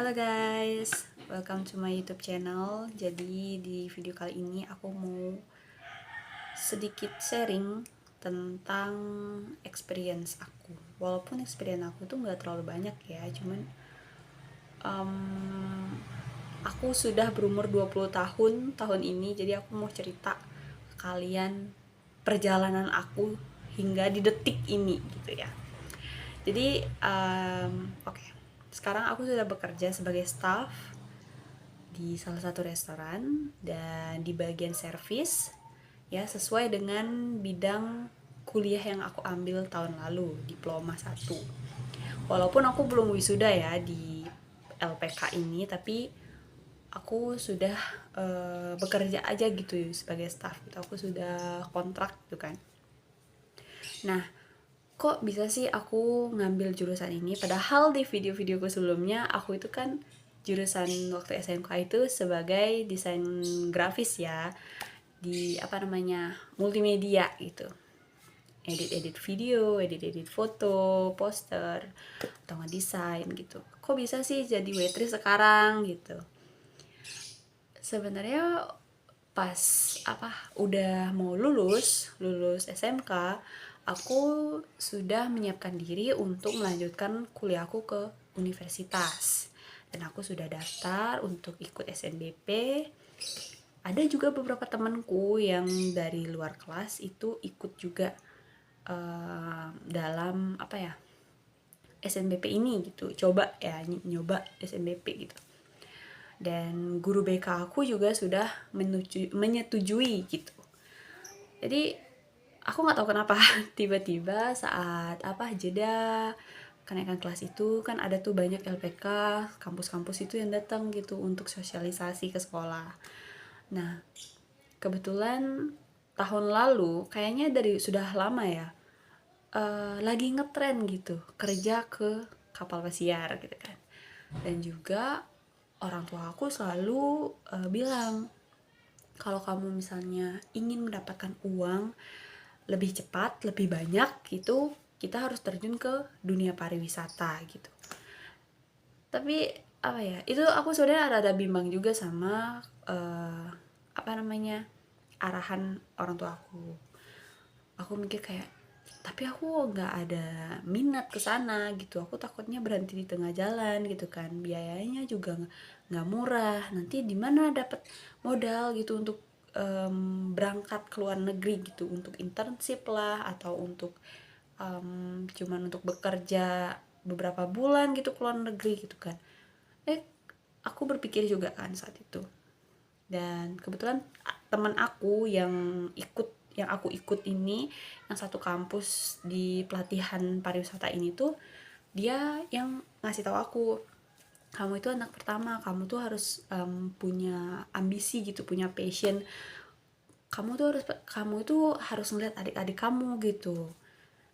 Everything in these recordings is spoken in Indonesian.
Halo guys, welcome to my YouTube channel. Jadi di video kali ini aku mau sedikit sharing tentang experience aku. Walaupun experience aku tuh nggak terlalu banyak ya, cuman aku sudah berumur 20 tahun ini, jadi aku mau cerita ke kalian perjalanan aku hingga di detik ini gitu ya. Jadi oke. Sekarang aku sudah bekerja sebagai staff di salah satu restoran dan di bagian servis ya, sesuai dengan bidang kuliah yang aku ambil tahun lalu, diploma 1. Walaupun aku belum wisuda ya di LPK ini, tapi aku sudah bekerja aja gitu sebagai staff gitu. Aku sudah kontrak gitu kan. Nah, kok bisa sih aku ngambil jurusan ini, padahal di video-videoku sebelumnya aku itu kan jurusan waktu SMK itu sebagai desain grafis ya, di multimedia gitu, edit video, edit foto, poster atau ngedesain gitu. Kok bisa sih jadi waitress sekarang gitu? Sebenarnya pas udah mau lulus SMK, aku sudah menyiapkan diri untuk melanjutkan kuliahku ke universitas, dan aku sudah daftar untuk ikut SNBP. Ada juga beberapa temanku yang dari luar kelas itu ikut juga dalam SNBP ini gitu, nyoba SNBP gitu. Dan guru BK aku juga sudah menyetujui gitu. Jadi aku nggak tahu kenapa tiba-tiba saat jeda kenaikan kelas itu kan ada tuh banyak LPK kampus-kampus itu yang datang gitu untuk sosialisasi ke sekolah. Nah, kebetulan tahun lalu kayaknya dari sudah lama ya, lagi ngetren gitu kerja ke kapal pesiar gitu kan. Dan juga orang tua aku selalu bilang, kalau kamu misalnya ingin mendapatkan uang lebih cepat, lebih banyak gitu, kita harus terjun ke dunia pariwisata gitu. Tapi itu aku sebenarnya rada bimbang juga sama arahan orang tua aku. Aku mikir kayak, tapi aku nggak ada minat ke sana gitu. Aku takutnya berhenti di tengah jalan gitu kan. Biayanya juga nggak murah. Nanti di mana dapat modal gitu untuk berangkat ke luar negeri gitu, untuk internship lah, atau untuk cuman untuk bekerja beberapa bulan gitu ke luar negeri gitu kan. Aku berpikir juga kan saat itu. Dan kebetulan teman aku yang aku ikut ini, yang satu kampus di pelatihan pariwisata ini tuh, dia yang ngasih tahu aku, kamu itu anak pertama, kamu tuh harus punya ambisi gitu, punya passion. Kamu itu harus ngeliat adik-adik kamu gitu.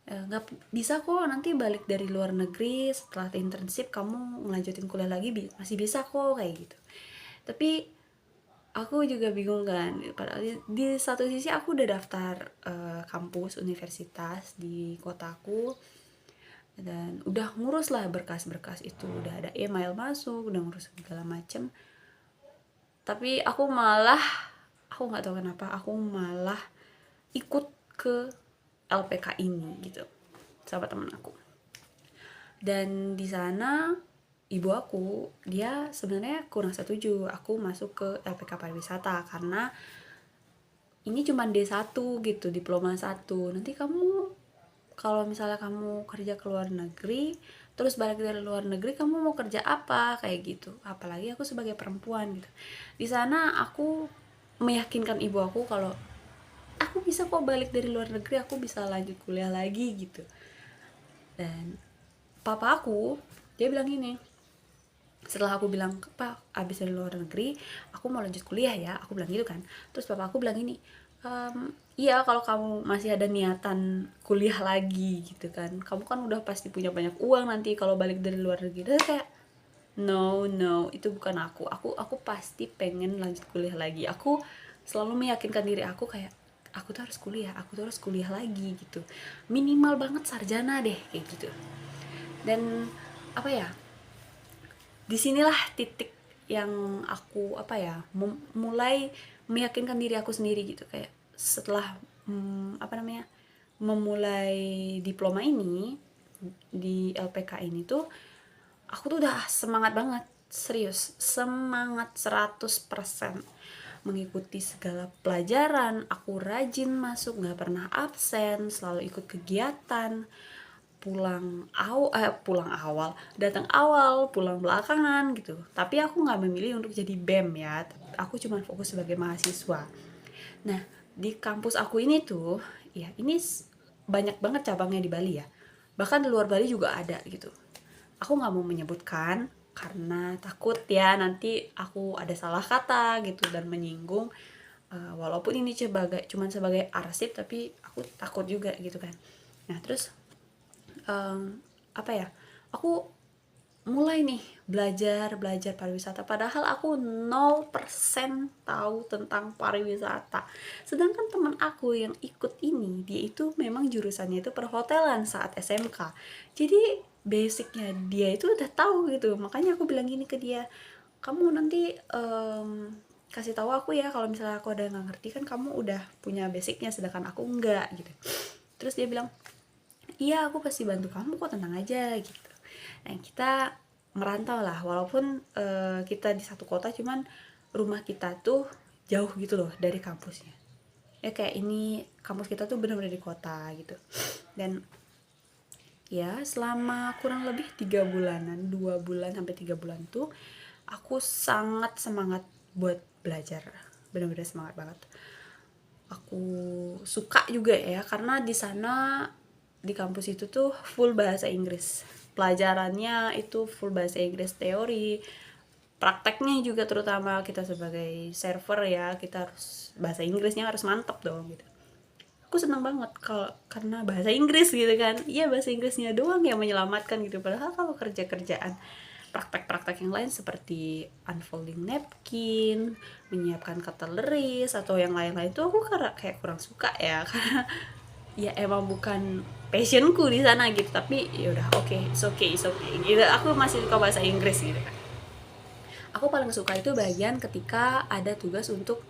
Nggak bisa kok nanti balik dari luar negeri setelah internship kamu ngelanjutin kuliah lagi, masih bisa kok kayak gitu. Tapi aku juga bingung kan, padahal di satu sisi aku udah daftar kampus universitas di kotaku, dan udah ngurus lah berkas-berkas itu, udah ada email masuk, udah ngurus segala macem. Tapi aku nggak tahu kenapa aku malah ikut ke LPK ini gitu sama temen aku. Dan di sana ibu aku, dia sebenarnya kurang setuju aku masuk ke LPK pariwisata karena ini cuma D1 gitu, diploma 1. Nanti kamu kalau misalnya kamu kerja ke luar negeri, terus balik dari luar negeri, kamu mau kerja apa kayak gitu. Apalagi aku sebagai perempuan gitu. Di sana aku meyakinkan ibu aku kalau aku bisa kok balik dari luar negeri, aku bisa lanjut kuliah lagi gitu. Dan papa aku, dia bilang gini, setelah aku bilang, Pak, abis dari luar negeri aku mau lanjut kuliah ya, aku bilang gitu kan. Terus papa aku bilang gini, iya kalau kamu masih ada niatan kuliah lagi gitu kan, kamu kan udah pasti punya banyak uang nanti kalau balik dari luar negeri. Dan kayak, no, itu bukan aku pasti pengen lanjut kuliah lagi. Aku selalu meyakinkan diri aku kayak, aku tuh harus kuliah lagi gitu, minimal banget sarjana deh kayak gitu. Dan disinilah titik yang aku mulai meyakinkan diri aku sendiri gitu, kayak setelah memulai diploma ini di LPK ini tuh aku tuh udah semangat banget, serius, semangat 100% mengikuti segala pelajaran. Aku rajin masuk, gak pernah absen, selalu ikut kegiatan, pulang awal, datang awal, pulang belakangan gitu. Tapi aku nggak memilih untuk jadi BEM ya, aku cuma fokus sebagai mahasiswa. Nah, di kampus aku ini tuh, ya ini banyak banget cabangnya di Bali ya. Bahkan di luar Bali juga ada gitu. Aku nggak mau menyebutkan karena takut ya nanti aku ada salah kata gitu dan menyinggung. Walaupun ini cuman sebagai arsip, tapi aku takut juga gitu kan. Nah terus aku mulai nih belajar pariwisata, padahal aku 0% tahu tentang pariwisata. Sedangkan teman aku yang ikut ini, dia itu memang jurusannya itu perhotelan saat SMK. Jadi basicnya dia itu udah tahu gitu. Makanya aku bilang gini ke dia, kamu nanti kasih tahu aku ya kalau misalnya aku ada nggak ngerti, kan kamu udah punya basicnya sedangkan aku enggak gitu. Terus dia bilang, iya aku pasti bantu kamu kok, tenang aja gitu. Nah kita merantau lah, walaupun kita di satu kota, cuman rumah kita tuh jauh gitu loh dari kampusnya. Ya kayak ini kampus kita tuh benar-benar di kota gitu. Dan ya selama kurang lebih 3 bulanan, 2 bulan sampai 3 bulan tuh aku sangat semangat buat belajar, benar-benar semangat banget. Aku suka juga ya karena di sana, di kampus itu tuh full bahasa Inggris. Pelajarannya itu full bahasa Inggris, teori, prakteknya juga, terutama kita sebagai server ya, kita harus bahasa Inggrisnya harus mantap dong gitu. Aku seneng banget karena bahasa Inggris gitu kan. Iya, bahasa Inggrisnya doang yang menyelamatkan gitu. Padahal kalau kerjaan praktek-praktek yang lain seperti unfolding napkin, menyiapkan cutleries atau yang lain-lain itu aku kayak kurang suka ya karena ya emang bukan passionku di sana gitu. Tapi ya udah, it's okay gitu. Aku masih suka bahasa Inggris gitu kan. Aku paling suka itu bagian ketika ada tugas untuk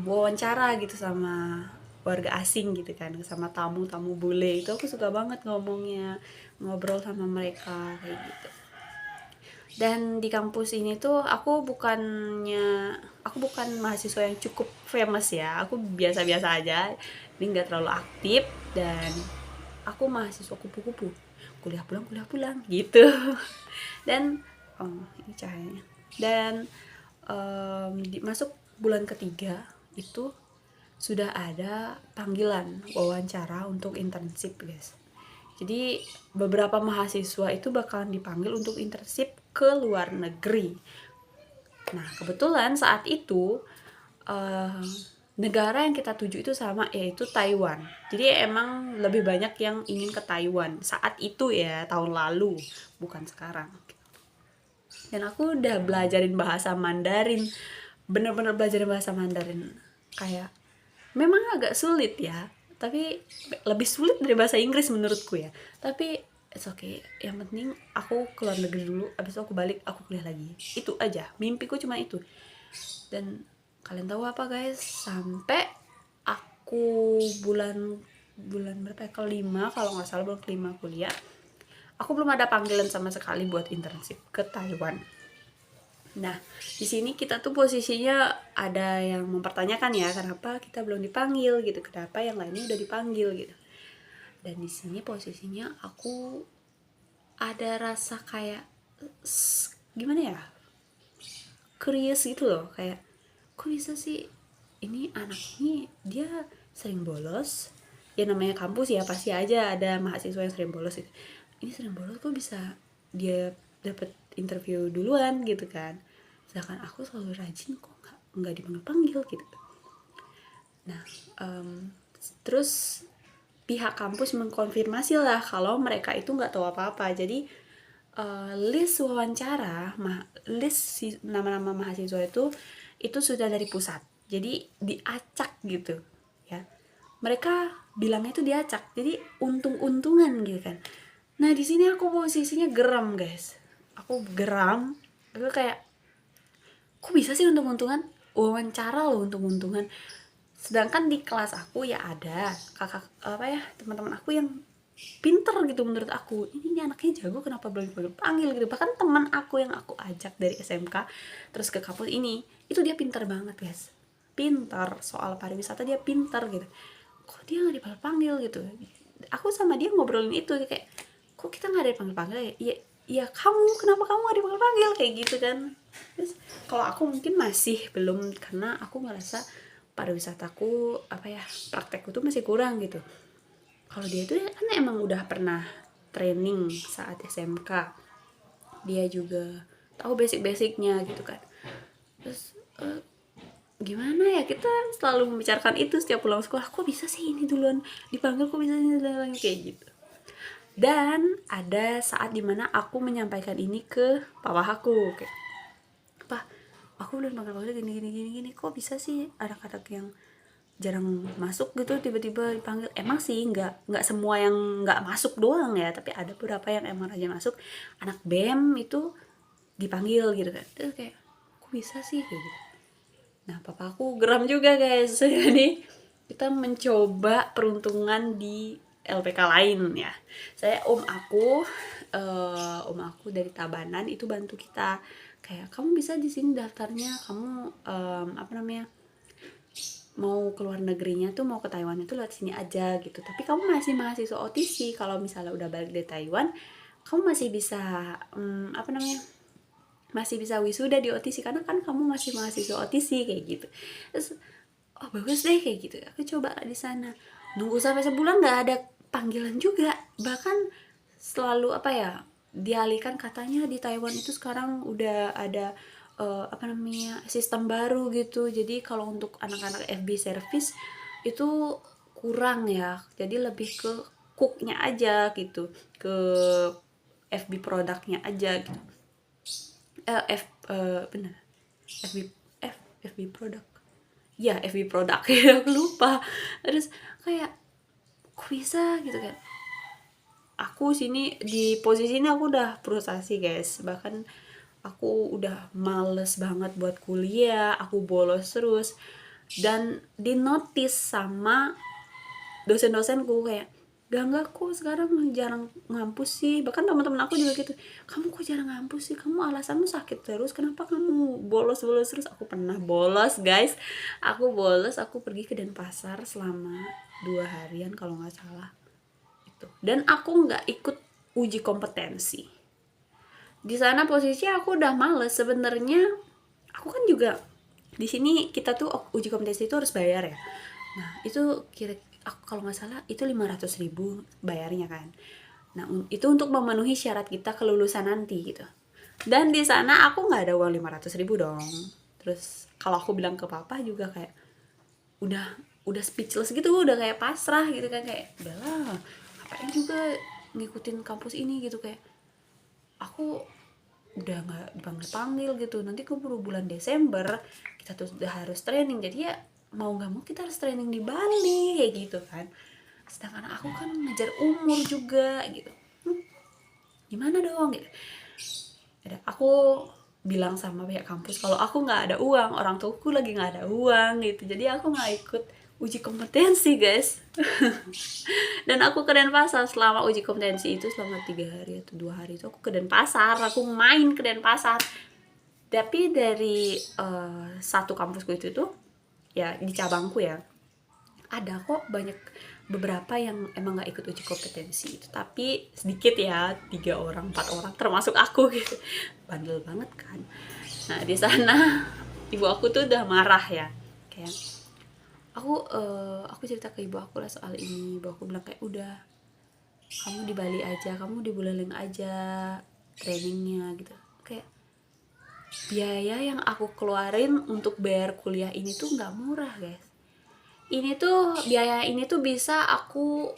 wawancara gitu sama warga asing gitu kan, sama tamu-tamu bule. Itu aku suka banget ngomongnya, ngobrol sama mereka kayak gitu. Dan di kampus ini tuh aku bukan mahasiswa yang cukup famous ya, aku biasa-biasa aja, ini nggak terlalu aktif, dan aku mahasiswa kupu-kupu, kuliah pulang gitu. Dan ini cahayanya. Dan masuk bulan ketiga itu sudah ada panggilan wawancara untuk internship guys. Jadi beberapa mahasiswa itu bakalan dipanggil untuk internship ke luar negeri. Nah kebetulan saat itu negara yang kita tuju itu sama, yaitu Taiwan. Jadi emang lebih banyak yang ingin ke Taiwan saat itu ya, tahun lalu, bukan sekarang. Dan aku udah belajarin bahasa Mandarin, bener-bener belajarin bahasa Mandarin. Kayak memang agak sulit ya, tapi lebih sulit dari bahasa Inggris menurutku ya. Tapi it's okay, yang penting aku keluar negeri dulu, abis itu aku balik, aku kuliah lagi. Itu aja, mimpiku cuma itu. Dan kalian tahu apa guys, sampai aku bulan berapa ya, kelima kalau nggak salah, bulan kelima kuliah, aku belum ada panggilan sama sekali buat internship ke Taiwan. Nah, di sini kita tuh posisinya ada yang mempertanyakan ya, kenapa kita belum dipanggil gitu, kenapa yang lainnya udah dipanggil gitu. Dan di sini posisinya aku ada rasa kayak gimana ya, curious gitu loh, kayak kok bisa sih ini anak ini dia sering bolos. Ya namanya kampus ya, pasti aja ada mahasiswa yang sering bolos gitu. Ini sering bolos kok bisa dia dapat interview duluan gitu kan, sedangkan aku selalu rajin kok nggak dipanggil gitu. Nah terus pihak kampus mengkonfirmasi lah kalau mereka itu nggak tahu apa-apa. Jadi list wawancara, list nama-nama mahasiswa itu sudah dari pusat, jadi diacak gitu ya. Mereka bilangnya itu diacak, jadi untung-untungan gitu kan. Nah di sini aku posisinya geram guys, aku geram. Aku kayak, kok bisa sih untung-untungan wawancara loh, untung-untungan. Sedangkan di kelas aku ya ada kakak apa ya, teman-teman aku yang pinter gitu menurut aku. Ini anaknya jago, kenapa belum panggil gitu. Bahkan teman aku yang aku ajak dari SMK terus ke kampus ini, itu dia pinter banget guys, pinter soal pariwisata, dia pinter gitu. Kok dia nggak dipanggil gitu. Aku sama dia ngobrolin itu kayak, kok kita nggak dipanggil ya. Iya, ya kamu, kenapa kamu nggak dipanggil kayak gitu kan. Terus kalau aku mungkin masih belum, karena aku ngerasa pariwisataku apa ya, praktekku tuh masih kurang gitu. Kalau dia tuh kan emang udah pernah training saat SMK, dia juga tahu basic-basicnya gitu kan. Terus gimana ya, kita selalu membicarakan itu setiap pulang sekolah, kok bisa sih ini duluan dipanggil, kok bisa ini duluan, kayak gitu. Dan ada saat dimana aku menyampaikan ini ke papa aku, kayak, "Pak, aku belum panggil-panggil gini, kok bisa sih anak-anak yang jarang masuk gitu tiba-tiba dipanggil?" Emang sih nggak semua yang nggak masuk doang ya, tapi ada beberapa yang emang aja masuk. Anak BEM itu dipanggil gitu kan. Terus kayak, kok bisa sih kayak gitu. Nah, papa aku geram juga guys. Jadi kita mencoba peruntungan di LPK lain ya. Saya om aku dari Tabanan itu bantu kita. Kayak, kamu bisa di sini daftarnya, kamu apa namanya, mau keluar negerinya tuh, mau ke Taiwan itu lewat sini aja gitu. Tapi kamu masih mahasiswa OTC, kalau misalnya udah balik dari Taiwan, kamu masih bisa apa namanya, masih bisa wisuda di OTC karena kan kamu masih mahasiswa OTC kayak gitu. Terus, oh bagus deh kayak gitu. Aku coba di sana. Nunggu sampai sebulan nggak ada panggilan juga. Bahkan selalu apa ya, dialihkan katanya di Taiwan itu sekarang udah ada apa namanya, sistem baru gitu. Jadi kalau untuk anak-anak FB service itu kurang ya. Jadi lebih ke cooknya aja gitu, ke FB produknya aja gitu. Bener, FB F FB produk, ya FB produk ya, aku lupa. Terus kayak, kok bisa gitu kan. Aku sini di posisi ini aku udah frustasi guys, bahkan aku udah males banget buat kuliah, aku bolos terus. Dan di notice sama dosen-dosenku kayak, enggak kok sekarang jarang ngampus sih. Bahkan teman-teman aku juga gitu, kamu kok jarang ngampus sih, kamu alasanmu sakit terus, kenapa kamu bolos terus. Aku pernah bolos guys, aku pergi ke Denpasar selama 2 harian kalau nggak salah itu. Dan aku nggak ikut uji kompetensi di sana. Posisi aku udah males sebenarnya. Aku kan juga di sini, kita tuh uji kompetensi itu harus bayar ya. Nah itu kira, aku kalau nggak salah itu 500.000 bayarnya kan. Nah itu untuk memenuhi syarat kita kelulusan nanti gitu. Dan di sana aku nggak ada uang 500.000 dong. Terus kalau aku bilang ke papa juga kayak, udah speechless gitu, udah kayak pasrah gitu kan, kayak udahlah ngapain juga ngikutin kampus ini gitu. Kayak aku udah nggak dipanggil gitu, nanti keburu bulan Desember kita tuh udah harus training, jadi ya mau nggak mau kita harus training di Bali kayak gitu kan. Sedangkan aku kan ngejar umur juga gitu. Gimana dong gitu. Aku bilang sama pihak kampus kalau aku nggak ada uang, orang tuaku lagi nggak ada uang gitu, jadi aku nggak ikut uji kompetensi guys. Dan aku ke Denpasar selama uji kompetensi itu, selama 3 hari atau 2 hari itu aku ke Denpasar, aku main ke Denpasar. Tapi dari satu kampusku itu tuh ya, di cabangku ya, ada kok banyak beberapa yang emang nggak ikut uji kompetensi itu, tapi sedikit ya, 3 orang 4 orang termasuk aku gitu. Bandel banget kan. Nah di sana ibu aku tuh udah marah ya, kayak aku cerita ke ibu aku lah soal ini. Ibu aku bilang kayak, udah kamu di Bali aja, kamu di Buleleng aja trainingnya gitu. Kayak biaya yang aku keluarin untuk bayar kuliah ini tuh nggak murah guys. Biaya ini tuh bisa aku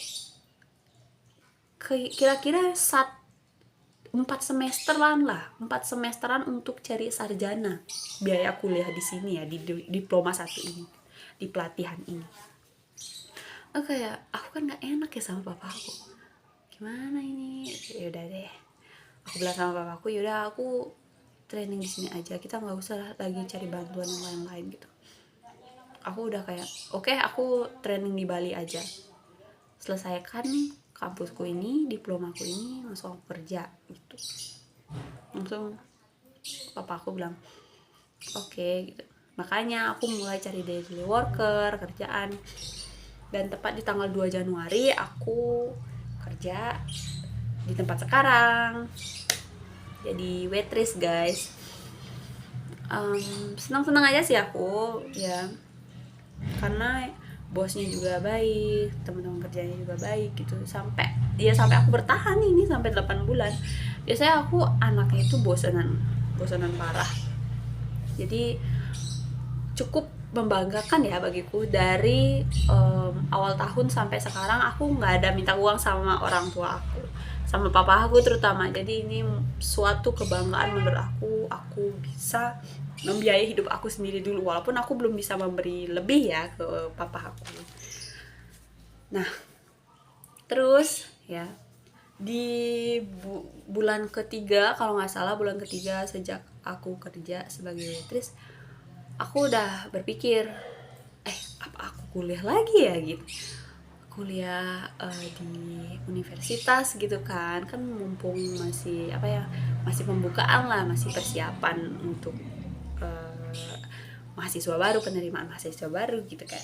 kira-kira 4 semesteran untuk cari sarjana biaya kuliah di sini ya, di diploma 1 ini, di pelatihan ini. Kayak aku kan nggak enak ya sama papa aku, gimana ini. Ya udah deh, Aku bilang sama papaku, yaudah aku training di sini aja, kita nggak usah lagi cari bantuan yang lain-lain gitu. Aku udah kayak oke, aku training di Bali aja, selesaikan kampusku ini, diplomaku ini, langsung aku kerja gitu. Langsung papa aku bilang oke gitu. Makanya aku mulai cari daily worker, kerjaan. Dan tepat di tanggal 2 Januari aku kerja di tempat sekarang, jadi waitress guys. Senang-senang aja sih aku ya, karena bosnya juga baik, teman-teman kerjanya juga baik gitu, sampai aku bertahan ini sampai 8 bulan. Biasanya aku anaknya itu bosanan parah, jadi cukup membanggakan ya bagiku. Dari awal tahun sampai sekarang aku nggak ada minta uang sama orang tua aku, sama papa aku terutama. Jadi ini suatu kebanggaan menurut aku bisa membiayai hidup aku sendiri dulu, walaupun aku belum bisa memberi lebih ya ke papa aku. Nah terus ya di bulan ketiga, kalau nggak salah bulan ketiga sejak aku kerja sebagai waitress, aku udah berpikir apa aku kuliah lagi ya gitu, kuliah di universitas gitu kan mumpung masih masih pembukaan lah, masih persiapan untuk mahasiswa baru, penerimaan mahasiswa baru gitu kan.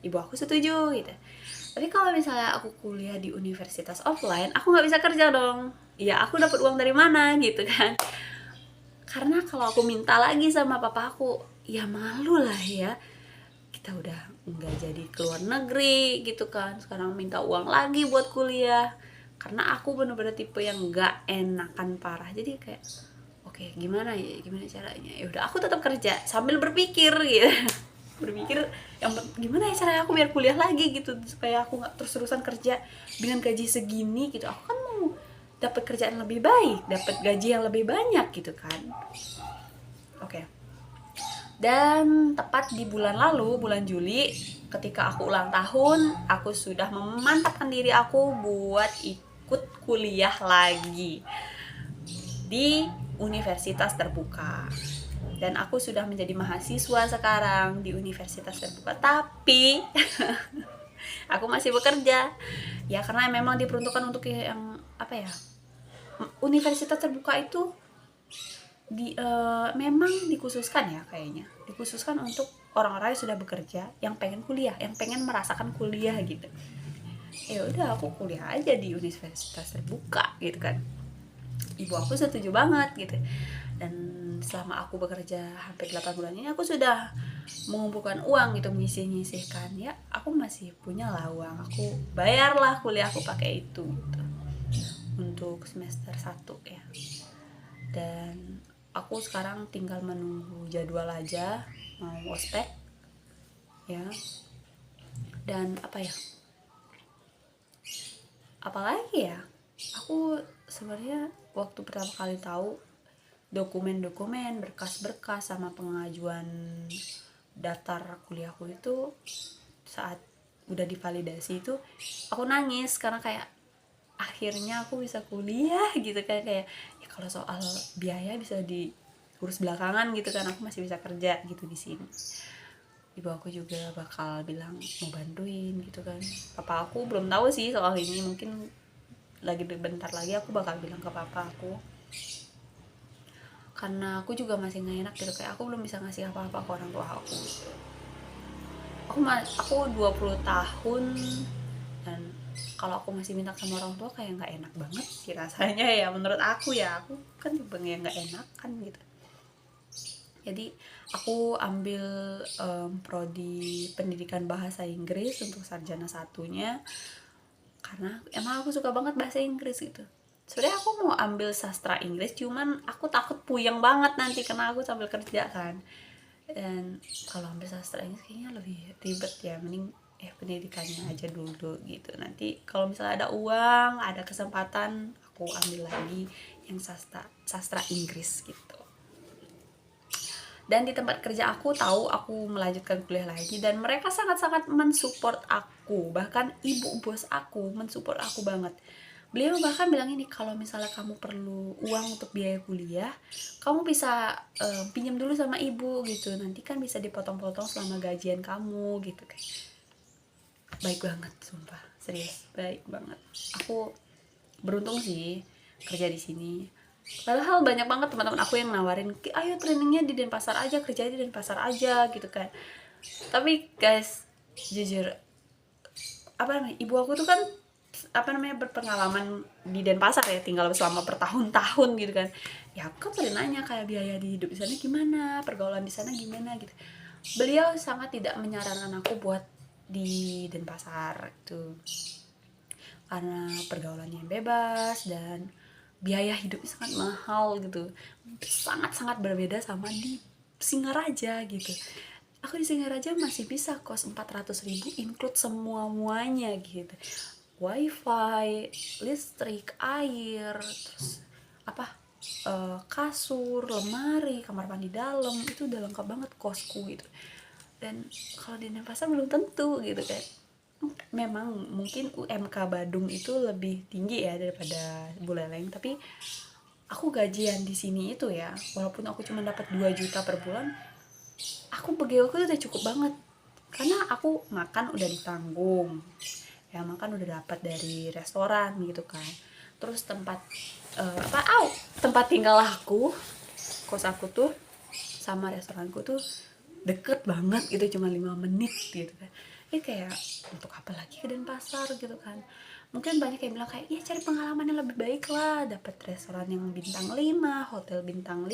Ibu aku setuju gitu. Tapi kalau misalnya aku kuliah di universitas offline, aku nggak bisa kerja dong. Ya aku dapat uang dari mana gitu kan. Karena kalau aku minta lagi sama papa aku, ya malu lah ya. Kita udah nggak jadi keluar negeri gitu kan, sekarang minta uang lagi buat kuliah. Karena aku bener-bener tipe yang nggak enakan parah. Jadi kayak oke, gimana caranya? Ya udah aku tetap kerja sambil berpikir gitu. Berpikir gimana ya caranya aku biar kuliah lagi gitu, supaya aku nggak terus-terusan kerja dengan gaji segini gitu. Aku kan mau dapat kerjaan lebih baik, dapat gaji yang lebih banyak gitu kan. Oke. Dan tepat di bulan lalu, bulan Juli, ketika aku ulang tahun, aku sudah memantapkan diri aku buat ikut kuliah lagi di universitas terbuka. Dan aku sudah menjadi mahasiswa sekarang di universitas terbuka. Tapi aku masih bekerja. Ya karena memang diperuntukkan untuk yang universitas terbuka itu memang dikhususkan ya, kayaknya dikhususkan untuk orang-orang yang sudah bekerja, yang pengen kuliah, yang pengen merasakan kuliah gitu. Ya udah aku kuliah aja di universitas terbuka gitu kan. Ibu aku setuju banget gitu. Dan selama aku bekerja hampir 8 bulan ini, aku sudah mengumpulkan uang gitu, menyisihkan ya. Aku masih punya lah uang, aku bayarlah kuliah aku pakai itu gitu, untuk semester 1 ya. Dan aku sekarang tinggal menunggu jadwal aja, mau ospek ya. Dan apalagi ya, aku sebenarnya waktu pertama kali tahu dokumen-dokumen, berkas-berkas sama pengajuan daftar kuliahku itu, saat udah divalidasi itu aku nangis, karena kayak akhirnya aku bisa kuliah gitu kan. Kayak ya kalau soal biaya bisa diurus belakangan gitu kan, aku masih bisa kerja gitu di sini. Ibu aku juga bakal bilang mau bantuin gitu kan. Papa aku belum tahu sih soal ini, mungkin lagi bentar lagi aku bakal bilang ke papa aku, karena aku juga masih nggak enak gitu, kayak aku belum bisa ngasih apa-apa ke orang tua aku. Aku 20 tahun, dan kalau aku masih minta sama orang tua kayak nggak enak banget sih rasanya ya, menurut aku ya. Aku kan tipe yang nggak enak kan gitu. Jadi aku ambil prodi pendidikan bahasa Inggris untuk sarjana satunya, karena emang aku suka banget bahasa Inggris gitu. Sebenarnya aku mau ambil sastra Inggris, cuman aku takut puyeng banget nanti karena aku sambil kerja kan. Dan kalau ambil sastra Inggris kayaknya lebih ribet ya, mending pendidikannya aja dulu gitu. Nanti kalau misalnya ada uang, ada kesempatan, aku ambil lagi yang sastra Inggris gitu. Dan di tempat kerja aku tahu aku melanjutkan kuliah lagi, dan mereka sangat-sangat mensupport aku. Bahkan ibu bos aku mensupport aku banget. Beliau bahkan bilang ini, kalau misalnya kamu perlu uang untuk biaya kuliah, kamu bisa pinjam dulu sama ibu gitu, nanti kan bisa dipotong-potong selama gajian kamu gitu kan. Baik banget, sumpah, serius, baik banget. Aku beruntung sih kerja di sini. Padahal banyak banget teman-teman aku yang nawarin, ayo trainingnya di Denpasar aja, kerja di Denpasar aja gitu kan. Tapi guys, jujur, apa namanya, ibu aku tuh kan apa namanya berpengalaman di Denpasar ya, tinggal selama bertahun-tahun gitu kan. Ya aku kan sering nanya kayak biaya di hidup di sana gimana, pergaulan di sana gimana gitu. Beliau sangat tidak menyarankan aku buat di Denpasar itu, karena pergaulannya bebas dan biaya hidupnya sangat mahal gitu, sangat-sangat berbeda sama di Singaraja gitu. Aku di Singaraja masih bisa kos 400.000 include semua muanya gitu, wifi, listrik, air, terus apa, kasur, lemari, kamar mandi dalam, itu udah lengkap banget kosku gitu. Dan kalau di Denpasar belum tentu gitu kan. Memang mungkin UMK Badung itu lebih tinggi ya daripada Buleleng, tapi aku gajian di sini itu ya, walaupun aku cuma dapat 2 juta per bulan, aku begitu udah cukup banget, karena aku makan udah ditanggung ya, makan udah dapat dari restoran gitu kan. Terus tempat tempat tinggal aku, kos aku tuh sama restoranku tuh deket banget gitu, cuma 5 menit gitu kan. Ini kayak untuk apa lagi ke Denpasar gitu kan. Mungkin banyak yang bilang kayak, ya cari pengalaman yang lebih baik lah, dapat restoran yang bintang 5, hotel bintang 5,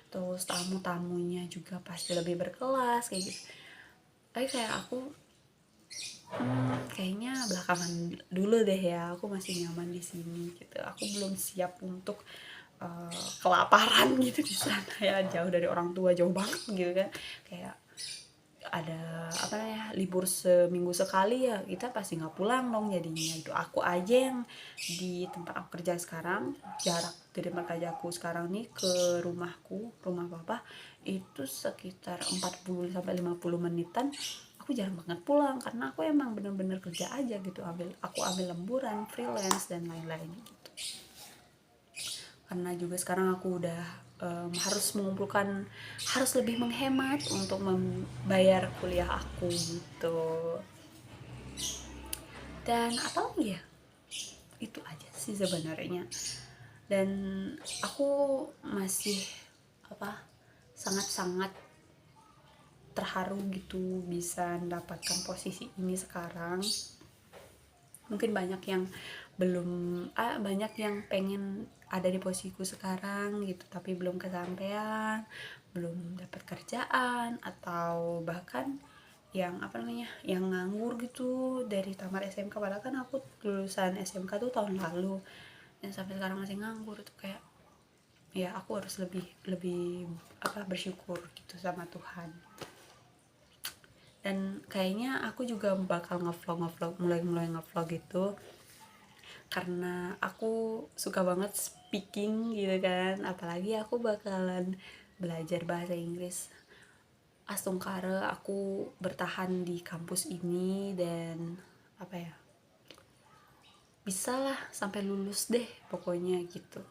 terus tamu-tamunya juga pasti lebih berkelas kayak gitu. Tapi kayak aku, kayaknya belakangan dulu deh ya, aku masih nyaman di sini gitu. Aku belum siap untuk kelaparan gitu di sana ya, jauh dari orang tua, jauh banget gitu kan. Kayak ada apa namanya, libur seminggu sekali ya, kita pasti nggak pulang dong jadinya. Itu aku aja yang di tempat aku kerja sekarang, jarak dari tempat kerja aku sekarang nih ke rumahku, rumah papa, itu sekitar 40 sampai 50 menitan. Aku jarang banget pulang karena aku emang bener-bener kerja aja gitu, aku ambil lemburan, freelance dan lain-lain gitu. Karena juga sekarang aku udah harus mengumpulkan, harus lebih menghemat untuk membayar kuliah aku gitu. Dan apa lagi ya, itu aja sih sebenarnya. Dan aku masih apa, sangat-sangat terharu gitu bisa mendapatkan posisi ini sekarang. Mungkin banyak yang belum, banyak yang pengen ada di posisiku sekarang gitu, tapi belum kesampaian, belum dapat kerjaan, atau bahkan yang apa namanya, yang nganggur gitu dari tamat SMK, padahal kan aku lulusan SMK tuh tahun lalu, dan sampai sekarang masih nganggur. Itu kayak, ya aku harus lebih lebih apa, bersyukur gitu sama Tuhan. Dan kayaknya aku juga bakal ngevlog, mulai ngevlog gitu, karena aku suka banget speaking gitu kan. Apalagi aku bakalan belajar bahasa Inggris. Astungkara aku bertahan di kampus ini, dan apa ya, bisa lah sampai lulus deh pokoknya gitu.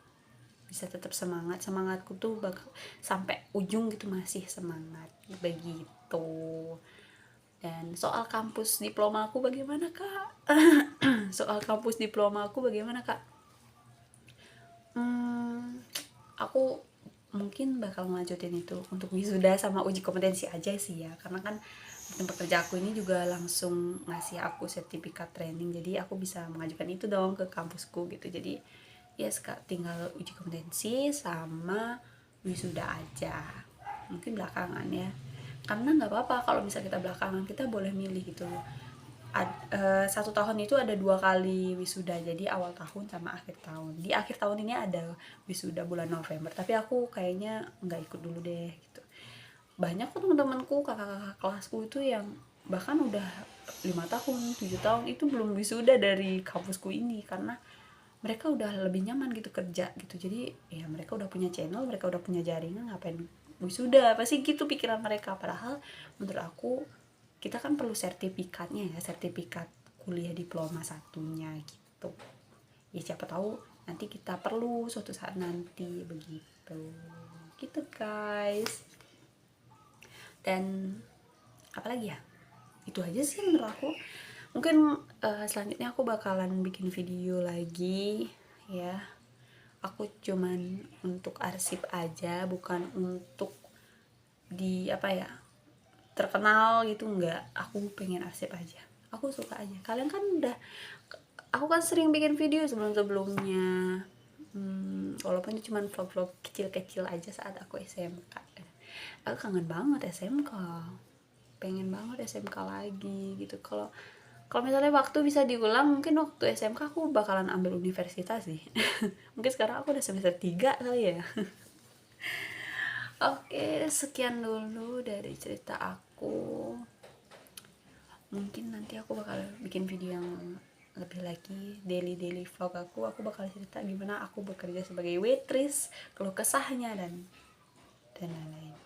Bisa tetap semangatku tuh bakal sampai ujung gitu, masih semangat begitu. Dan soal kampus diploma aku bagaimana kak? Soal kampus diploma aku bagaimana kak? Aku mungkin bakal ngelanjutin itu untuk wisuda sama uji kompetensi aja sih ya, karena kan tempat kerja aku ini juga langsung ngasih aku sertifikat training, jadi aku bisa mengajukan itu dong ke kampusku gitu. Jadi ya tinggal uji kompetensi sama wisuda aja, mungkin belakangan ya, karena nggak apa-apa kalau misalnya kita belakangan, kita boleh milih gitu. 1 tahun itu ada 2 kali wisuda, jadi awal tahun sama akhir tahun. Di akhir tahun ini ada wisuda bulan November, tapi aku kayaknya nggak ikut dulu deh gitu. Banyak kok teman-temanku, kakak-kakak kelasku itu yang bahkan udah 5 tahun, 7 tahun itu belum wisuda dari kampusku ini, karena mereka udah lebih nyaman gitu kerja gitu. Jadi ya mereka udah punya channel, mereka udah punya jaringan, ngapain wisuda, pasti gitu pikiran mereka. Padahal menurut aku, kita kan perlu sertifikatnya ya, sertifikat kuliah diploma satunya gitu. ya siapa tahu nanti kita perlu suatu saat nanti, begitu gitu guys. Dan apalagi ya, itu aja sih menurut aku. Mungkin selanjutnya aku bakalan bikin video lagi ya. Aku cuman untuk arsip aja, bukan untuk di apa ya, terkenal gitu, enggak. Aku pengen arsip aja, aku suka aja. Kalian kan udah, aku kan sering bikin video sebelum-sebelumnya, walaupun itu cuman vlog-vlog kecil-kecil aja saat aku SMK. Aku kangen banget SMK, pengen banget SMK lagi gitu. Kalau kalau misalnya waktu bisa diulang, mungkin waktu SMK aku bakalan ambil universitas sih. Mungkin sekarang aku udah semester 3 kali ya. Oke, sekian dulu dari cerita aku. Mungkin nanti aku bakal bikin video yang lebih lagi, daily vlog aku bakal cerita gimana aku bekerja sebagai waitress, keluh kesahnya dan lain-lain.